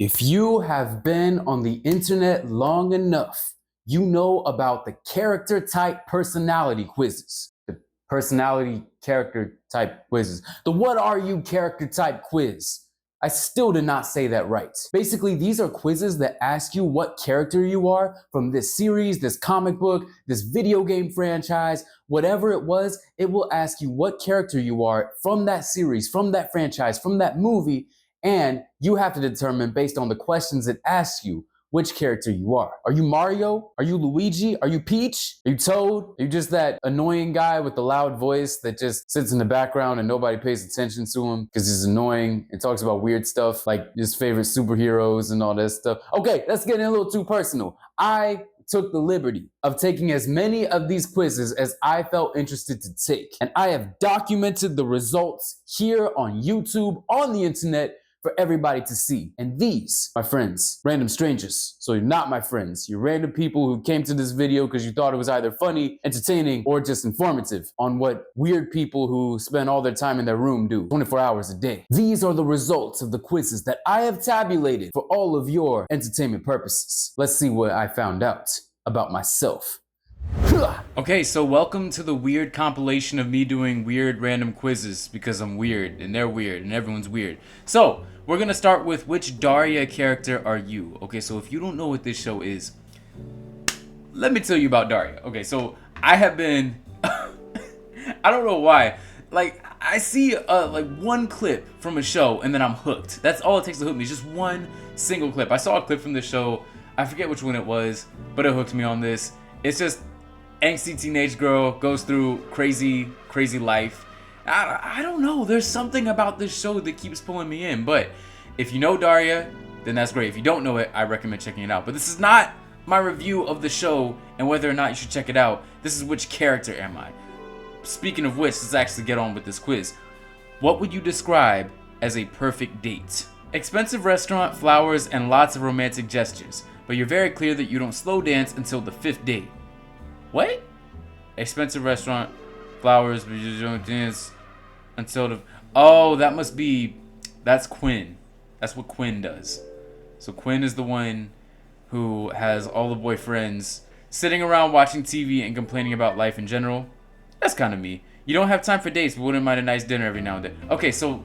If you have been on the internet long enough, you know about the character type personality quizzes. The personality character type quizzes. The what are you character type quiz. I still did not say that right. Basically, these are quizzes that ask you what character you are from this series, this comic book, this video game franchise, whatever it was. It will ask you what character you are from that series, from that franchise, from that movie, and you have to determine based on the questions it asks you which character you are. Are you Mario? Are you Luigi? Are you Peach? Are you Toad? Are you just that annoying guy with the loud voice that just sits in the background and nobody pays attention to him because he's annoying and talks about weird stuff like his favorite superheroes and all that stuff? Okay, that's getting a little too personal. I took the liberty of taking as many of these quizzes as I felt interested to take. And I have documented the results here on YouTube, on the internet, for everybody to see. And these, my friends, random strangers. So you're not my friends. You're random people who came to this video because you thought it was either funny, entertaining, or just informative on what weird people who spend all their time in their room do 24 hours a day. These are the results of the quizzes that I have tabulated for all of your entertainment purposes. Let's see what I found out about myself. Okay, so welcome to the weird compilation of me doing weird random quizzes because I'm weird and they're weird and everyone's weird. So, we're gonna start with which Daria character are you? Okay, so if you don't know what this show is, let me tell you about Daria. Okay, so I have been, I don't know why, like I see like one clip from a show and then I'm hooked. That's all it takes to hook me, just one single clip. I saw a clip from the show, I forget which one it was, but it hooked me on this. It's just angsty teenage girl goes through crazy life. I don't know, there's something about this show that keeps pulling me in. But if you know Daria, then that's great. If you don't know it, I recommend checking it out. But this is not my review of the show and whether or not you should check it out. This is which character am I. Speaking of which, let's actually get on with this quiz. What would you describe as a perfect date? Expensive restaurant, flowers, and lots of romantic gestures. But you're very clear that you don't slow dance until the 5th date. What? Expensive restaurant, flowers, but you don't dance until the... Oh, that must be... That's Quinn. That's what Quinn does. So Quinn is the one who has all the boyfriends sitting around watching TV and complaining about life in general. That's kind of me. You don't have time for dates, but wouldn't mind a nice dinner every now and then. Okay, so...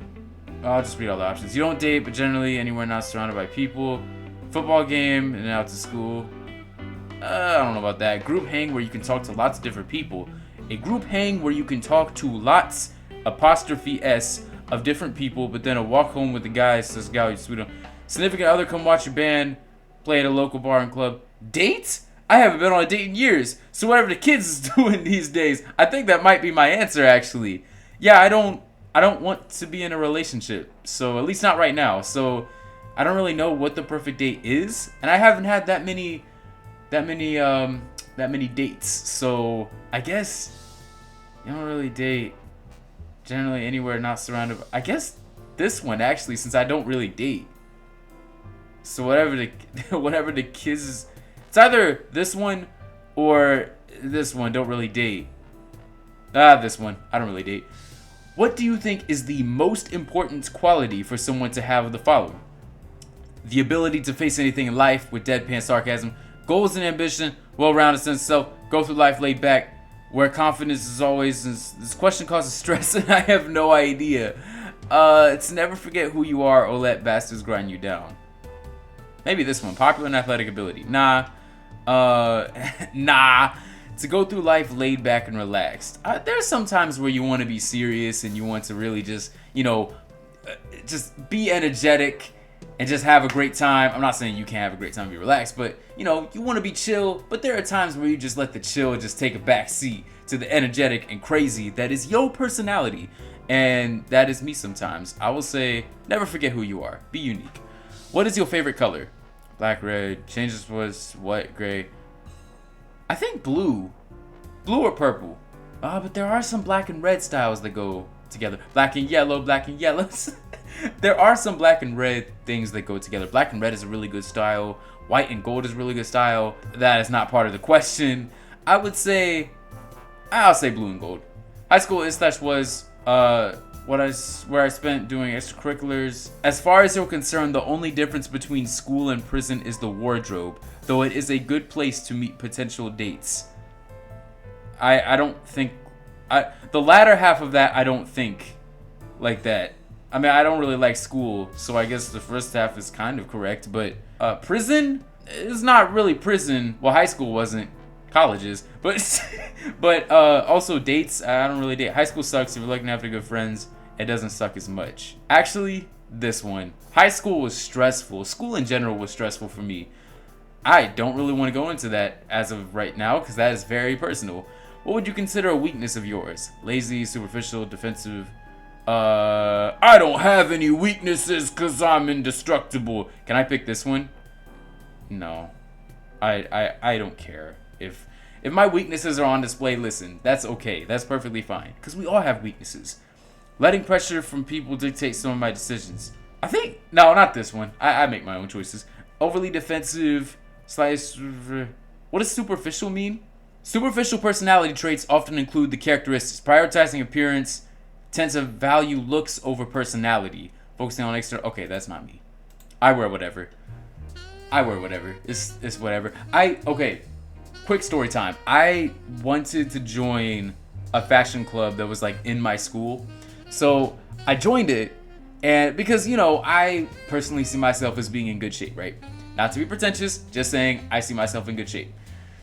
I'll just read all the options. You don't date, but generally anywhere not surrounded by people. Football game and out to school. I don't know about that. Group hang where you can talk to lots of different people. A group hang where you can talk to lots, apostrophe S, of different people, but then a walk home with the guys, says gal you sweet on. Significant other come watch your band, play at a local bar and club. Date? I haven't been on a date in years, so whatever the kids is doing these days, I think that might be my answer actually. Yeah, I don't want to be in a relationship, so at least not right now. So I don't really know what the perfect date is, and I haven't had that many dates, so I guess you don't really date generally anywhere not surrounded by, I guess this one actually, since I don't really date. So whatever the kids is, it's either this one or this one, don't really date. This one, I don't really date. What do you think is the most important quality for someone to have of the following? The ability to face anything in life with deadpan sarcasm, goals and ambition, well-rounded sense of self, go through life laid back, where confidence is always... This question causes stress and I have no idea. It's never forget who you are or let bastards grind you down. Maybe this one, popular and athletic ability. Nah. Nah. To go through life laid back and relaxed. There's some times where you want to be serious and you want to really just, just be energetic and just have a great time. I'm not saying you can't have a great time and be relaxed, but you want to be chill. But there are times where you just let the chill just take a back seat to the energetic and crazy that is your personality. And that is me sometimes. I will say, never forget who you are. Be unique. What is your favorite color? Black, red, changes was white, gray. I think blue. Blue or purple. But there are some black and red styles that go together. Black and yellow, black and yellow. There are some black and red things that go together. Black and red is a really good style. White and gold is a really good style. That is not part of the question. I'll say blue and gold. High school is/was where I spent doing extracurriculars. As far as you're concerned, the only difference between school and prison is the wardrobe, though it is a good place to meet potential dates. I don't think the latter half of that I don't think like that. I mean, I don't really like school, so I guess the first half is kind of correct, but prison is not really prison. Well, high school wasn't, colleges, but also dates. I don't really date. High school sucks. If you're looking after good friends, it doesn't suck as much. Actually, this one, high school was stressful. School in general was stressful for me. I don't really want to go into that as of right now because that is very personal. What would you consider a weakness of yours? Lazy, superficial, defensive? I don't have any weaknesses because I'm indestructible. Can I pick this one? No. I don't care. If my weaknesses are on display, listen, that's okay. That's perfectly fine. Because we all have weaknesses. Letting pressure from people dictate some of my decisions. I think, no, not this one. I make my own choices. Overly defensive, what does superficial mean? Superficial personality traits often include the characteristics prioritizing appearance, tend to value looks over personality, focusing on external. Okay, that's not me. I wear whatever. It's whatever. Okay. Quick story time. I wanted to join a fashion club that was like in my school, so I joined it, and because I personally see myself as being in good shape, right? Not to be pretentious, just saying I see myself in good shape.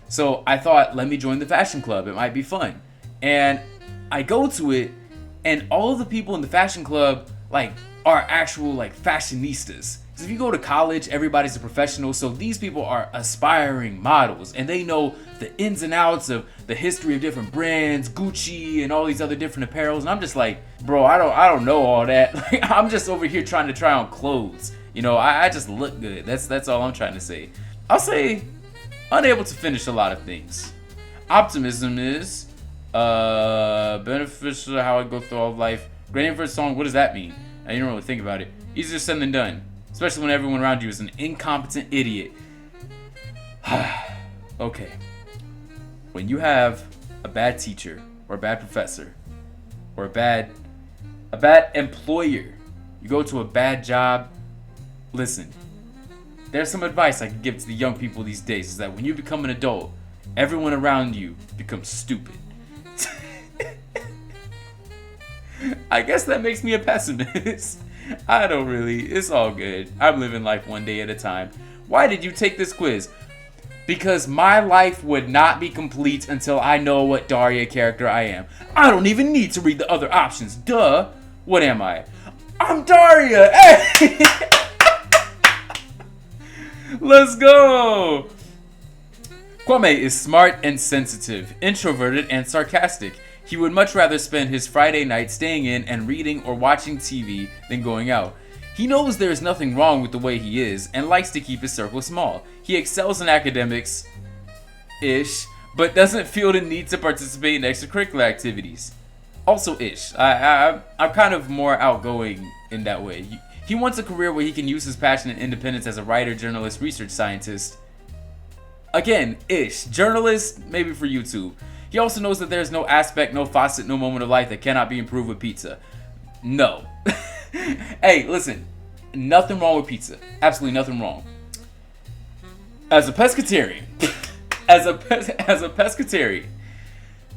So I thought, let me join the fashion club. It might be fun. And I go to it, and all of the people in the fashion club are actual fashionistas. Because if you go to college, everybody's a professional. So these people are aspiring models, and they know the ins and outs of the history of different brands, Gucci, and all these other different apparels. And I'm just like, bro, I don't know all that. I'm just over here trying to try on clothes. I just look good. That's all I'm trying to say. I'll say unable to finish a lot of things. Optimism is beneficial to how I go through all of life. Great name for a song. What does that mean? I didn't really think about it. Easier said than done, especially when everyone around you is an incompetent idiot. Okay. When you have a bad teacher or a bad professor or a bad employer, you go to a bad job. Listen, there's some advice I can give to the young people these days, is that when you become an adult, everyone around you becomes stupid. I guess that makes me a pessimist. I don't really. It's all good. I'm living life one day at a time. Why did you take this quiz? Because my life would not be complete until I know what Daria character I am. I don't even need to read the other options. Duh. What am I? I'm Daria. Hey! Let's go. Kwame is smart and sensitive, introverted and sarcastic. He would much rather spend his Friday night staying in and reading or watching TV than going out. He knows there is nothing wrong with the way he is and likes to keep his circle small. He excels in academics-ish, but doesn't feel the need to participate in extracurricular activities. Also-ish. I'm kind of more outgoing in that way. He wants a career where he can use his passion and independence as a writer, journalist, research scientist. Again, ish. Journalist, maybe for YouTube. He also knows that there's no aspect, no facet, no moment of life that cannot be improved with pizza. No. Hey, listen. Nothing wrong with pizza. Absolutely nothing wrong. As a pescatarian, as a pescatarian,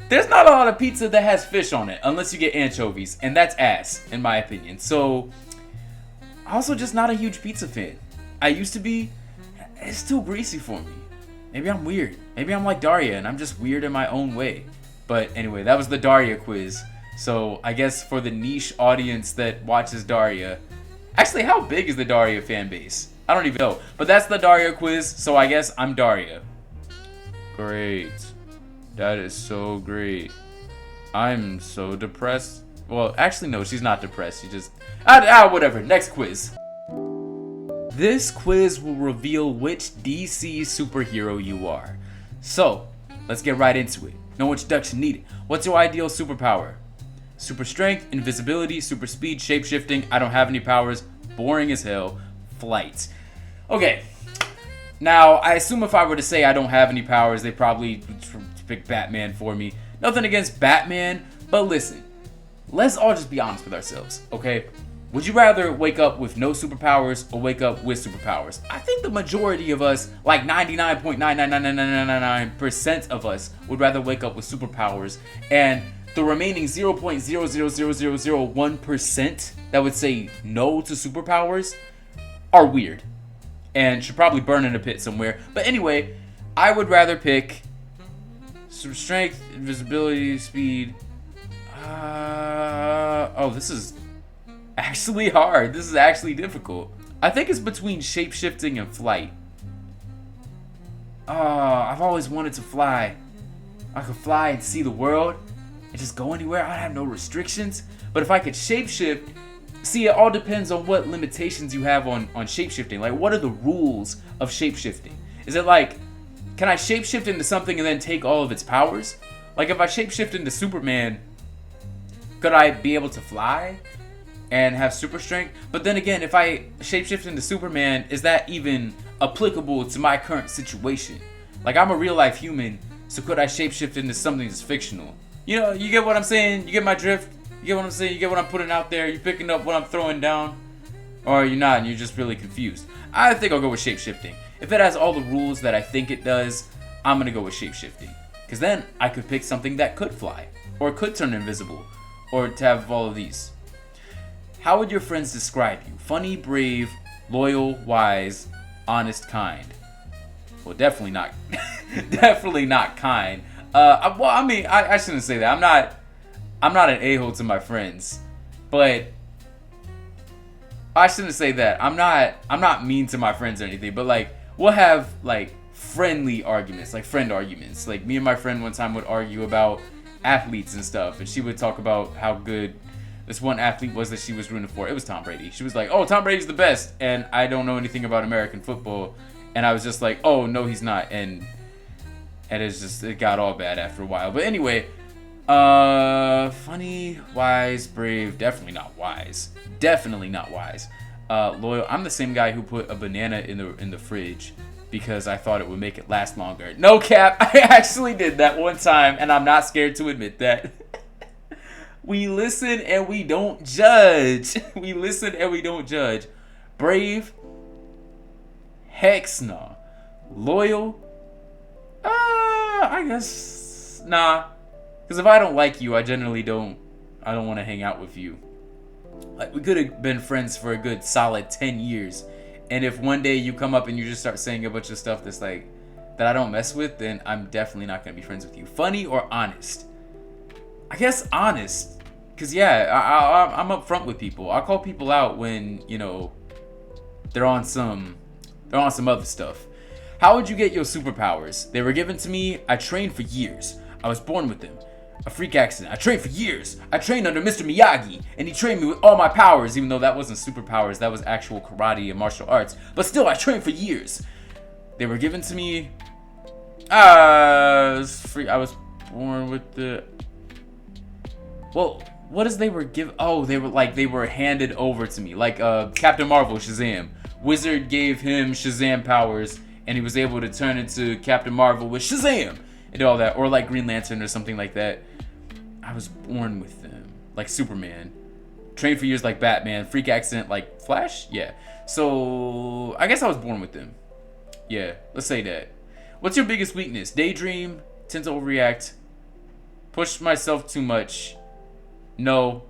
there's not a lot of pizza that has fish on it unless you get anchovies, and that's ass, in my opinion. So, also just not a huge pizza fan. I used to be. It's too greasy for me. Maybe I'm weird. Maybe I'm like Daria and I'm just weird in my own way. But anyway, that was the Daria quiz. So I guess for the niche audience that watches Daria. Actually, how big is the Daria fan base? I don't even know. But that's the Daria quiz, so I guess I'm Daria. Great. That is so great. I'm so depressed. Well, actually no, she's not depressed. She just... whatever. Next quiz. This quiz will reveal which DC superhero you are. So, let's get right into it. No introduction needed. What's your ideal superpower? Super strength, invisibility, super speed, shapeshifting. I don't have any powers. Boring as hell. Flight. Okay. Now, I assume if I were to say I don't have any powers, they probably pick Batman for me. Nothing against Batman, but listen. let's all just be honest with ourselves, okay? Would you rather wake up with no superpowers or wake up with superpowers? I think the majority of us, like 99.9999999% of us, would rather wake up with superpowers, and the remaining 0.0000001% that would say no to superpowers are weird and should probably burn in a pit somewhere. But anyway, I would rather pick super strength, invisibility, speed. Oh, this is actually hard. This is actually difficult. I think it's between shape-shifting and flight. I've always wanted to fly. I could fly and see the world and just go anywhere. I have no restrictions. But if I could shapeshift, see, it all depends on what limitations you have on shapeshifting. Like, what are the rules of shapeshifting? Is it like, can I shapeshift into something and then take all of its powers? Like, if I shapeshift into Superman, could I be able to fly and have super strength? But then again, if I shapeshift into Superman, is that even applicable to my current situation? Like, I'm a real life human, so could I shapeshift into something that's fictional? You know, you get what I'm saying? You get my drift? You get what I'm saying? You get what I'm putting out there? You picking up what I'm throwing down? Or you're not and you're just really confused? I think I'll go with shapeshifting. If it has all the rules that I think it does, I'm gonna go with shapeshifting. Because then I could pick something that could fly, or could turn invisible, or to have all of these. How would your friends describe you? Funny, brave, loyal, wise, honest, kind. Well, definitely not. Definitely not kind. Well, I mean, I shouldn't say that. I'm not an a-hole to my friends, but I shouldn't say that. I'm not mean to my friends or anything. But like, we'll have like friendly arguments, like friend arguments. Like me and my friend one time would argue about athletes and stuff, and she would talk about how good this one athlete was that she was rooting for. It was Tom Brady. She was like, "Oh, Tom Brady's the best," and I don't know anything about American football, and I was just like, "Oh no, he's not," and it got all bad after a while. But anyway, funny, wise, brave, definitely not wise. Definitely not wise. Loyal. I'm the same guy who put a banana in the fridge because I thought it would make it last longer. No cap, I actually did that one time, and I'm not scared to admit that. We listen and we don't judge. We listen and we don't judge. Brave? Hex no. Loyal? I guess nah. Because if I don't like you, I generally don't want to hang out with you. Like, we could have been friends for a good solid 10 years. And if one day you come up and you just start saying a bunch of stuff that's like, that I don't mess with, then I'm definitely not going to be friends with you. Funny or honest? I guess honest. Because, yeah, I'm upfront with people. I call people out when, you know, they're on some other stuff. How would you get your superpowers? They were given to me. I trained for years. I was born with them. A freak accident. I trained for years. I trained under Mr. Miyagi, and he trained me with all my powers, even though that wasn't superpowers. That was actual karate and martial arts. But still, I trained for years. They were given to me. I was born with the... Well, what is they were given? Oh, they were handed over to me. Like Captain Marvel, Shazam. Wizard gave him Shazam powers, and he was able to turn into Captain Marvel with Shazam and all that. Or like Green Lantern or something like that. I was born with them. Like Superman. Trained for years like Batman. Freak accident like Flash? Yeah. So, I guess I was born with them. Yeah, let's say that. What's your biggest weakness? Daydream. Tend to overreact. Push myself too much. No.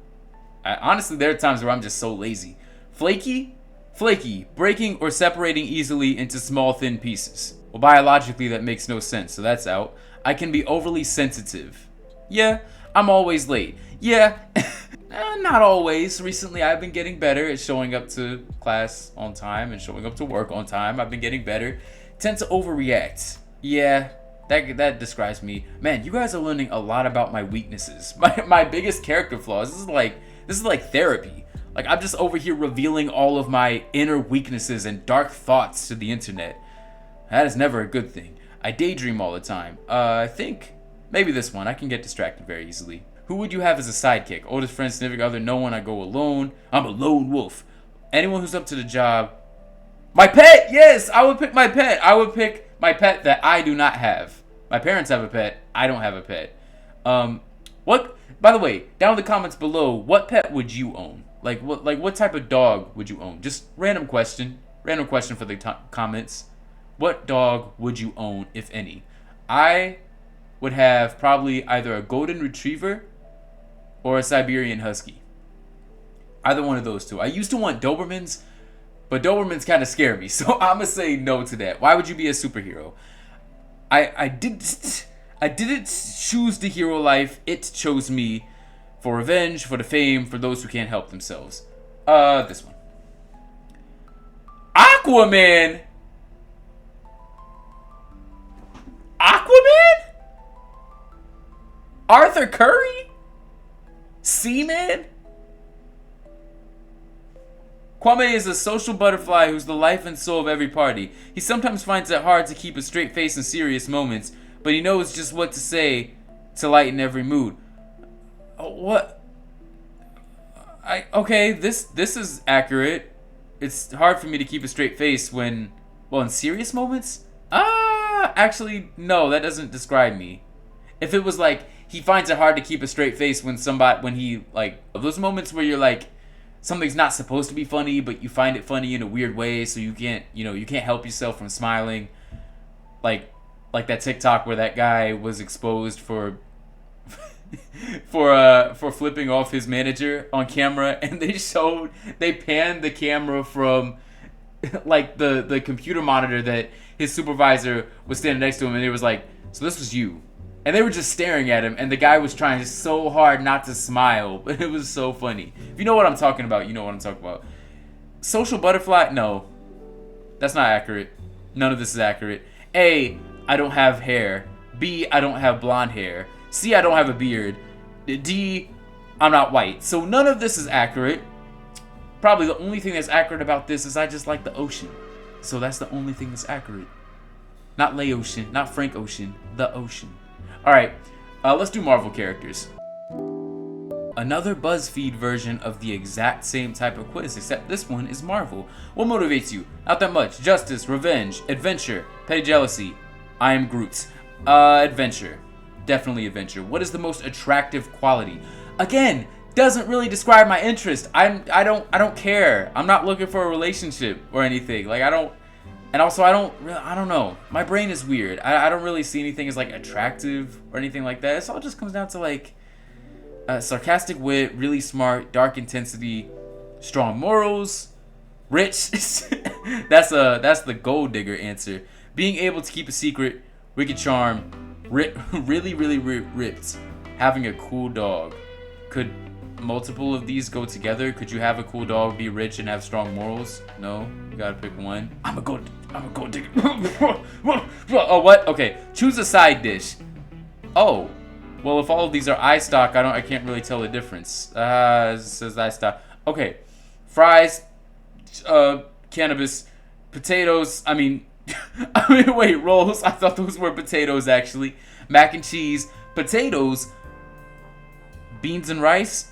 Honestly, there are times where I'm just so lazy. Flaky? Flaky. Breaking or separating easily into small, thin pieces. Well, biologically, that makes no sense, so that's out. I can be overly sensitive. Yeah. I'm always late. Yeah. Not always. Recently, I've been getting better at showing up to class on time and showing up to work on time. I've been getting better. Tend to overreact. Yeah. That describes me. Man, you guys are learning a lot about my weaknesses. My biggest character flaws. This is like therapy. Like, I'm just over here revealing all of my inner weaknesses and dark thoughts to the internet. That is never a good thing. I daydream all the time. I think maybe this one. I can get distracted very easily. Who would you have as a sidekick? Oldest friend, significant other, no one. I go alone. I'm a lone wolf. Anyone who's up to the job. My pet! Yes! I would pick my pet. I would pick my pet that I do not have. My parents have a pet. I don't have a pet. What By the way, down in the comments below, what pet would you own? What type of dog would you own? Just random question for the comments. What dog would you own, if any? I would have probably either a golden retriever or a Siberian husky. Either one of those two. I used to want Dobermans, but Dobermans kind of scare me, so I'm gonna say no to that. Why would you be a superhero? I didn't choose the hero life. It chose me for revenge, for the fame, for those who can't help themselves. This one. Aquaman. Aquaman? Arthur Curry? Seaman? Kwame is a social butterfly who's the life and soul of every party. He sometimes finds it hard to keep a straight face in serious moments, but he knows just what to say to lighten every mood. Oh, what? Okay, this is accurate. It's hard for me to keep a straight face when, well, in serious moments? Actually, no, that doesn't describe me. If it was like, he finds it hard to keep a straight face when he, like, those moments where you're like, something's not supposed to be funny, but you find it funny in a weird way, so you can't help yourself from smiling. Like that TikTok where that guy was exposed for flipping off his manager on camera, and they panned the camera from like the computer monitor that his supervisor was standing next to him, and it was like, so this was you. And they were just staring at him, and the guy was trying so hard not to smile, but it was so funny. If you know what I'm talking about, you know what I'm talking about. Social butterfly? No. That's not accurate. None of this is accurate. A, I don't have hair. B, I don't have blonde hair. C, I don't have a beard. D, I'm not white. So none of this is accurate. Probably the only thing that's accurate about this is I just like the ocean. So that's the only thing that's accurate. Not Laocean, not Frank Ocean, the ocean. Alright, let's do Marvel characters. Another Buzzfeed version of the exact same type of quiz, except this one is Marvel. What motivates you? Not that much. Justice, revenge, adventure, petty jealousy. I am Groot. Adventure. Definitely adventure. What is the most attractive quality? Again, doesn't really describe my interest. I don't care. I'm not looking for a relationship or anything. Like, I don't know. My brain is weird. I don't really see anything as like attractive or anything like that. It all just comes down to like sarcastic wit, really smart, dark intensity, strong morals, rich. That's the gold digger answer. Being able to keep a secret, wicked charm, really ripped. Having a cool dog. Could multiple of these go together? Could you have a cool dog, be rich, and have strong morals? No, you gotta pick one. I'm a gold digger. Oh, what? Okay, choose a side dish. Oh, well, if all of these are iStock, I can't really tell the difference. It says iStock. Okay, fries, cannabis, potatoes. Wait, rolls. I thought those were potatoes actually. Mac and cheese, potatoes, beans and rice.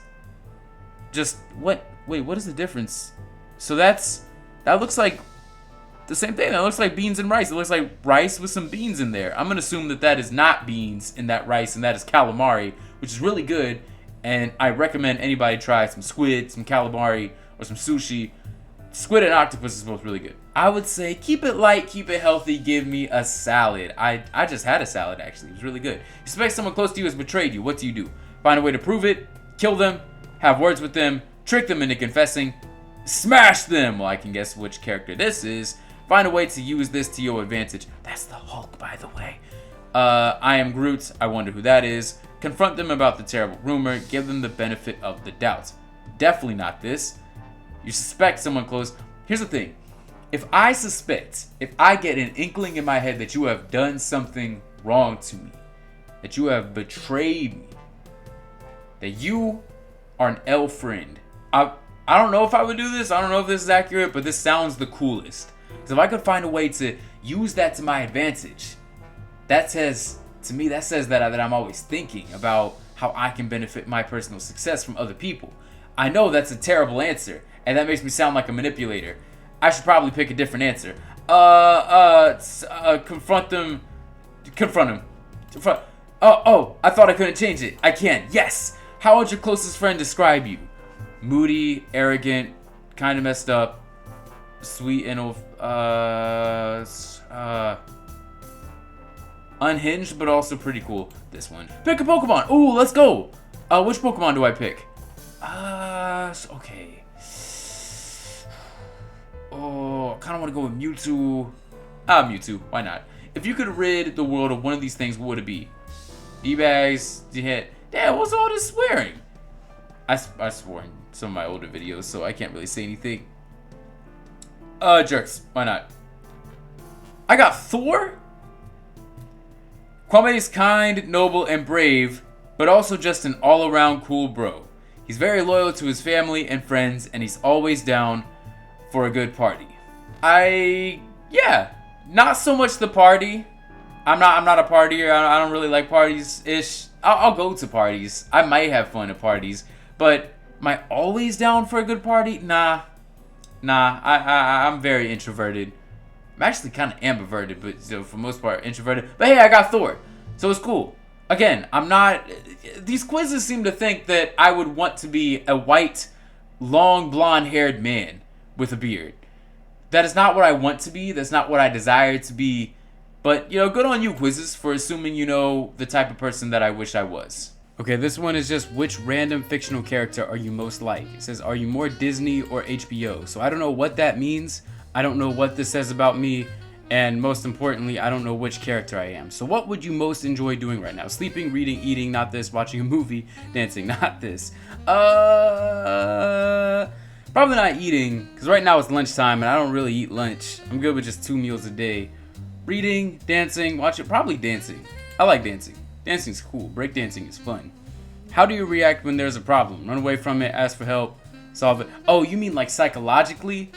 Just what? Wait, what is the difference? So that looks like the same thing. That looks like beans and rice. It looks like rice with some beans in there. I'm gonna assume that is not beans in that rice, and that is calamari, which is really good. And I recommend anybody try some squid, some calamari, or some sushi. Squid and octopus is both really good. I would say keep it light, keep it healthy. Give me a salad. I just had a salad actually. It was really good. You suspect someone close to you has betrayed you. What do? Find a way to prove it. Kill them. Have words with them. Trick them into confessing. Smash them. Well, I can guess which character this is. Find a way to use this to your advantage. That's the Hulk, by the way. I am Groot. I wonder who that is. Confront them about the terrible rumor. Give them the benefit of the doubt. Definitely not this. You suspect someone close. Here's the thing. If I get an inkling in my head that you have done something wrong to me, that you have betrayed me, that you are an L friend, I don't know if I would do this. I don't know if this is accurate, but this sounds the coolest. So if I could find a way to use that to my advantage, that says that I'm always thinking about how I can benefit my personal success from other people. I know that's a terrible answer, and that makes me sound like a manipulator. I should probably pick a different answer. Confront him. Oh, I thought I couldn't change it. I can. Yes. How would your closest friend describe you? Moody, arrogant, kind of messed up, sweet and unhinged, but also pretty cool. This one. Pick a Pokemon. Ooh, let's go. Which Pokemon do I pick? Okay. Oh, I kind of want to go with Mewtwo. Mewtwo. Why not? If you could rid the world of one of these things, what would it be? D-bags. Damn, what's all this swearing? I swore in some of my older videos, so I can't really say anything. Jerks. Why not? I got Thor? Kwame is kind, noble, and brave, but also just an all-around cool bro. He's very loyal to his family and friends, and he's always down for a good party. Yeah, not so much the party. I'm not a partier. I don't really like parties-ish. I'll go to parties. I might have fun at parties, but am I always down for a good party? Nah. I'm very introverted. I'm actually kind of ambiverted, but for the most part introverted. But hey, I got Thor, so it's cool. Again, I'm not. These quizzes seem to think that I would want to be a white, long, blonde-haired man with a beard. That is not what I want to be. That's not what I desire to be. But, good on you, quizzes, for assuming you know the type of person that I wish I was. Okay, this one is just which random fictional character are you most like? It says, are you more Disney or HBO? So I don't know what that means. I don't know what this says about me. And most importantly, I don't know which character I am. So what would you most enjoy doing right now? Sleeping, reading, eating, not this. Watching a movie, dancing, not this. Probably not eating, because right now it's lunchtime and I don't really eat lunch. I'm good with just 2 meals a day. Reading, dancing, watching, probably dancing. I like dancing. Dancing's cool. Breakdancing is fun. How do you react when there's a problem? Run away from it, ask for help, solve it. Oh, you mean like psychologically?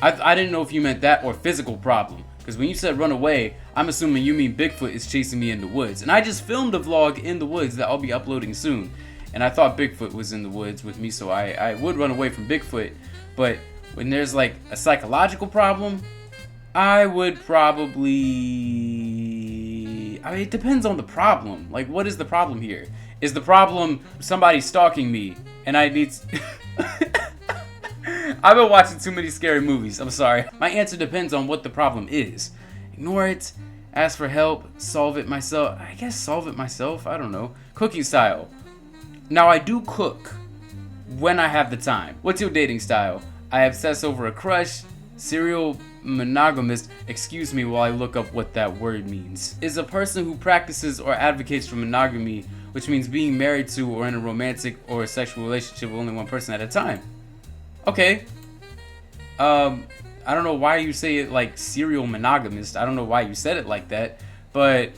I didn't know if you meant that or physical problem. Because when you said run away, I'm assuming you mean Bigfoot is chasing me in the woods. And I just filmed a vlog in the woods that I'll be uploading soon. And I thought Bigfoot was in the woods with me, so I would run away from Bigfoot. But when there's like a psychological problem, I would probably... it depends on the problem. Like, what is the problem here? Is the problem somebody stalking me and I need... I've been watching too many scary movies. I'm sorry. My answer depends on what the problem is. Ignore it, ask for help, solve it myself. I guess solve it myself. I don't know. Cooking style. Now, I do cook when I have the time. What's your dating style? I obsess over a crush. Serial monogamist. Excuse me while I look up what that word means. Is a person who practices or advocates for monogamy, which means being married to or in a romantic or sexual relationship with only one person at a time. Okay. I don't know why you say it like serial monogamist. I don't know why you said it like that, but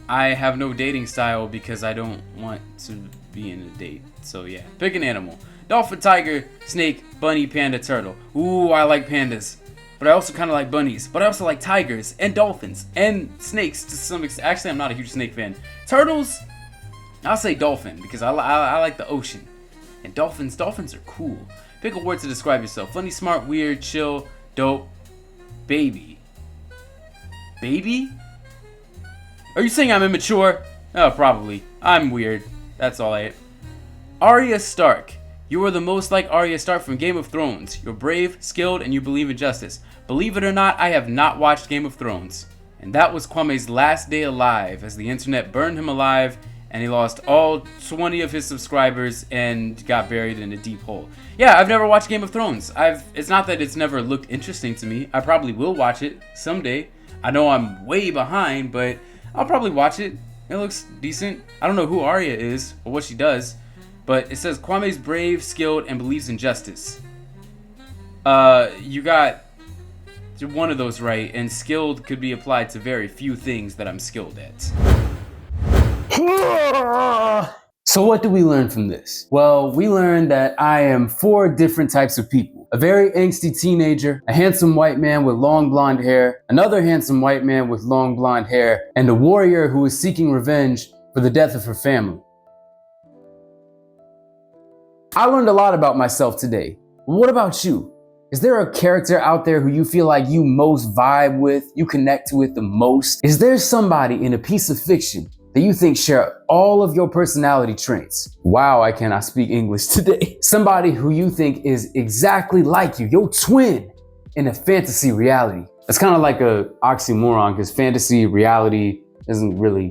I have no dating style because I don't want to be in a date. So yeah, pick an animal. Dolphin, tiger, snake, bunny, panda, turtle. Ooh, I like pandas. But I also kind of like bunnies. But I also like tigers and dolphins and snakes to some extent. Actually, I'm not a huge snake fan. Turtles, I'll say dolphin because I like the ocean. And dolphins are cool. Pick a word to describe yourself. Funny, smart, weird, chill, dope, baby. Baby? Are you saying I'm immature? Oh, probably. I'm weird. That's all I... Arya Stark. You are the most like Arya Stark from Game of Thrones. You're brave, skilled, and you believe in justice. Believe it or not, I have not watched Game of Thrones. And that was Kwame's last day alive as the internet burned him alive and he lost all 20 of his subscribers and got buried in a deep hole. Yeah, I've never watched Game of Thrones. It's not that it's never looked interesting to me. I probably will watch it someday. I know I'm way behind, but I'll probably watch it. It looks decent. I don't know who Arya is or what she does, but it says Kwame's brave, skilled, and believes in justice. You got one of those right, and skilled could be applied to very few things that I'm skilled at. So what do we learn from this? Well, we learned that I am 4 different types of people. A very angsty teenager, a handsome white man with long blonde hair, another handsome white man with long blonde hair, and a warrior who is seeking revenge for the death of her family. I learned a lot about myself today. What about you? Is there a character out there who you feel like you most vibe with, you connect with the most? Is there somebody in a piece of fiction that you think share all of your personality traits. Wow, I cannot speak English today. Somebody who you think is exactly like you, your twin, in a fantasy reality. It's kind of like a oxymoron because fantasy reality doesn't really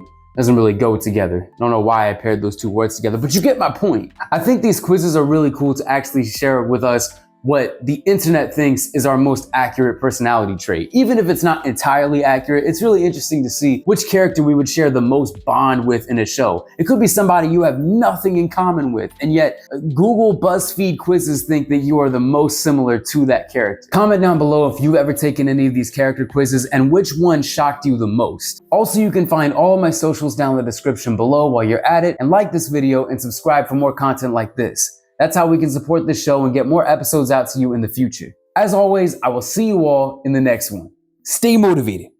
go together. I don't know why I paired those two words together, but you get my point. I think these quizzes are really cool to actually share with us what the internet thinks is our most accurate personality trait. Even if it's not entirely accurate, it's really interesting to see which character we would share the most bond with in a show. It could be somebody you have nothing in common with, and yet Google Buzzfeed quizzes think that you are the most similar to that character. Comment down below if you've ever taken any of these character quizzes and which one shocked you the most. Also, you can find all of my socials down in the description below while you're at it, and like this video and subscribe for more content like this. That's how we can support this show and get more episodes out to you in the future. As always, I will see you all in the next one. Stay motivated.